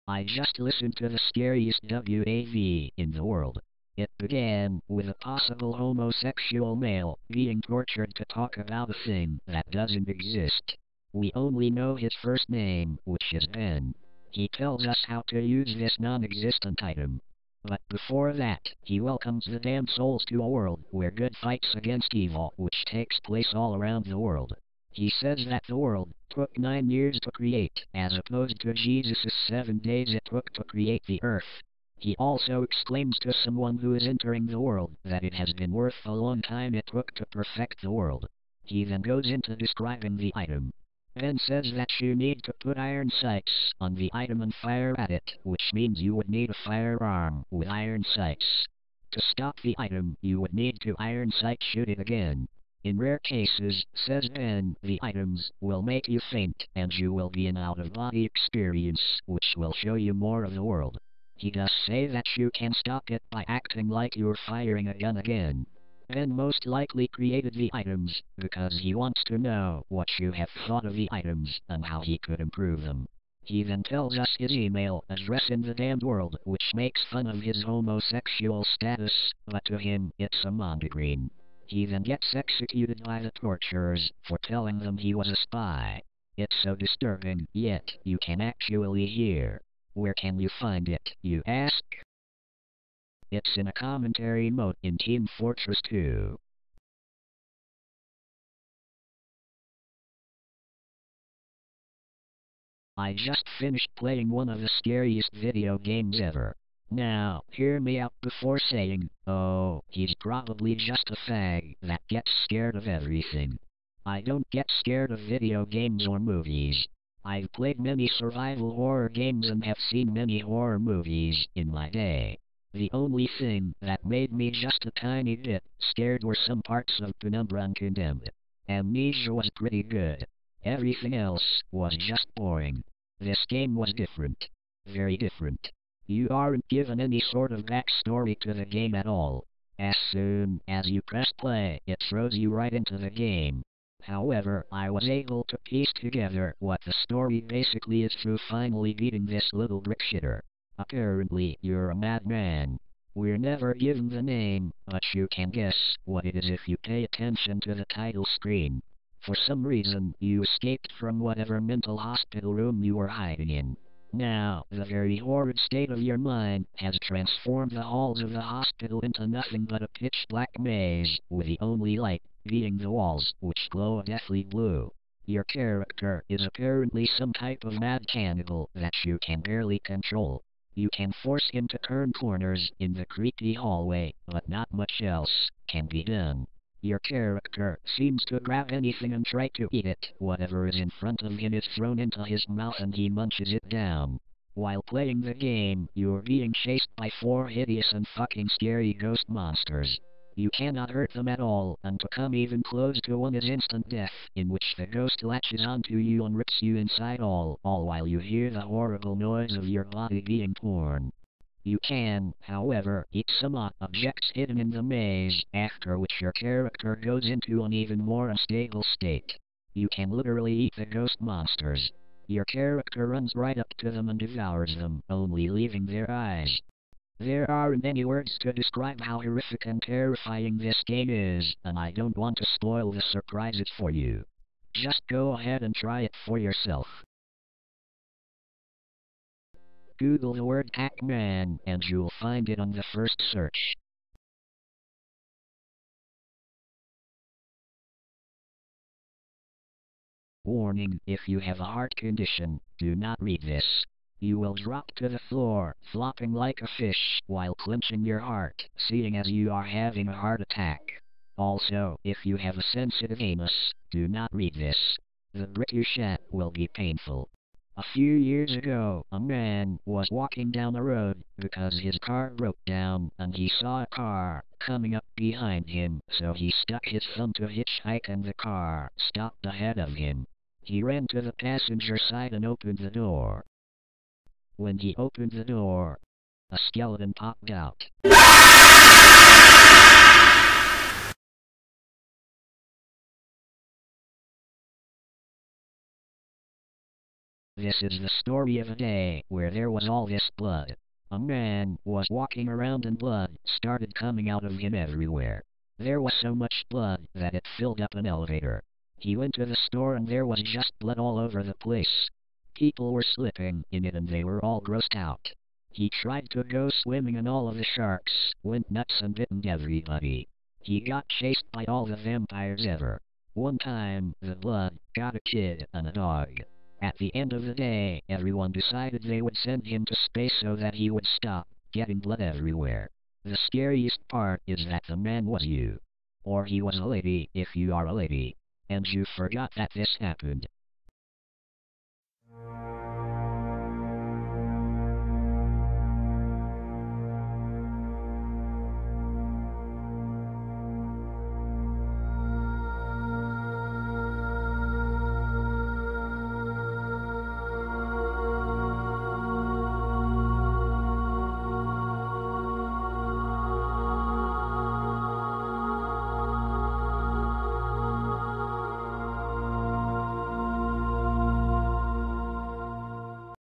I just listened to the scariest WAV in the world. It began with a possible homosexual male being tortured to talk about a thing that doesn't exist. We only know his first name, which is Ben. He tells us how to use this non-existent item. But before that, he welcomes the damned souls to a world where good fights against evil, which takes place all around the world. He says that the world took 9 years to create, as opposed to Jesus' 7 days it took to create the earth. He also exclaims to someone who is entering the world that it has been worth the long time it took to perfect the world. He then goes into describing the item. Ben says that you need to put iron sights on the item and fire at it, which means you would need a firearm with iron sights. To stop the item, you would need to iron sight shoot it again. In rare cases, says Ben, the items will make you faint, and you will be an out-of-body experience, which will show you more of the world. He does say that you can stop it by acting like you're firing a gun again. Ben most likely created the items, because he wants to know what you have thought of the items, and how he could improve them. He then tells us his email address in the damned world, which makes fun of his homosexual status, but to him, it's a mondegreen. He then gets executed by the torturers for telling them he was a spy. It's so disturbing, yet you can actually hear. Where can you find it, you ask? It's in a commentary mode in Team Fortress 2. I just finished playing one of the scariest video games ever. Now, hear me out before saying, oh, he's probably just a fag that gets scared of everything. I don't get scared of video games or movies. I've played many survival horror games and have seen many horror movies in my day. The only thing that made me just a tiny bit scared were some parts of Penumbra and Condemned. Amnesia was pretty good. Everything else was just boring. This game was different. Very different. You aren't given any sort of backstory to the game at all. As soon as you press play, it throws you right into the game. However, I was able to piece together what the story basically is through finally beating this little brick shitter. Apparently, you're a madman. We're never given the name, but you can guess what it is if you pay attention to the title screen. For some reason, you escaped from whatever mental hospital room you were hiding in. Now, the very horrid state of your mind has transformed the halls of the hospital into nothing but a pitch-black maze, with the only light being the walls, which glow a deathly blue. Your character is apparently some type of mad cannibal that you can barely control. You can force him to turn corners in the creepy hallway, but not much else can be done. Your character seems to grab anything and try to eat it. Whatever is in front of him is thrown into his mouth and he munches it down. While playing the game, you're being chased by 4 hideous and fucking scary ghost monsters. You cannot hurt them at all, and to come even close to one is instant death, in which the ghost latches onto you and rips you inside all while you hear the horrible noise of your body being torn. You can, however, eat some objects hidden in the maze, after which your character goes into an even more unstable state. You can literally eat the ghost monsters. Your character runs right up to them and devours them, only leaving their eyes. There aren't any words to describe how horrific and terrifying this game is, and I don't want to spoil the surprises for you. Just go ahead and try it for yourself. Google the word Pac-Man, and you'll find it on the first search. Warning, if you have a heart condition, do not read this. You will drop to the floor, flopping like a fish, while clenching your heart, seeing as you are having a heart attack. Also, if you have a sensitive anus, do not read this. The brick you shat will be painful. A few years ago, a man was walking down the road because his car broke down, and he saw a car coming up behind him, so he stuck his thumb to hitchhike and the car stopped ahead of him. He ran to the passenger side and opened the door. When he opened the door, a skeleton popped out. This is the story of a day where there was all this blood. A man was walking around and blood started coming out of him everywhere. There was so much blood that it filled up an elevator. He went to the store and there was just blood all over the place. People were slipping in it and they were all grossed out. He tried to go swimming and all of the sharks went nuts and bitten everybody. He got chased by all the vampires ever. One time, the blood got a kid and a dog. At the end of the day, everyone decided they would send him to space so that he would stop getting blood everywhere. The scariest part is that the man was you. Or he was a lady if you are a lady. And you forgot that this happened.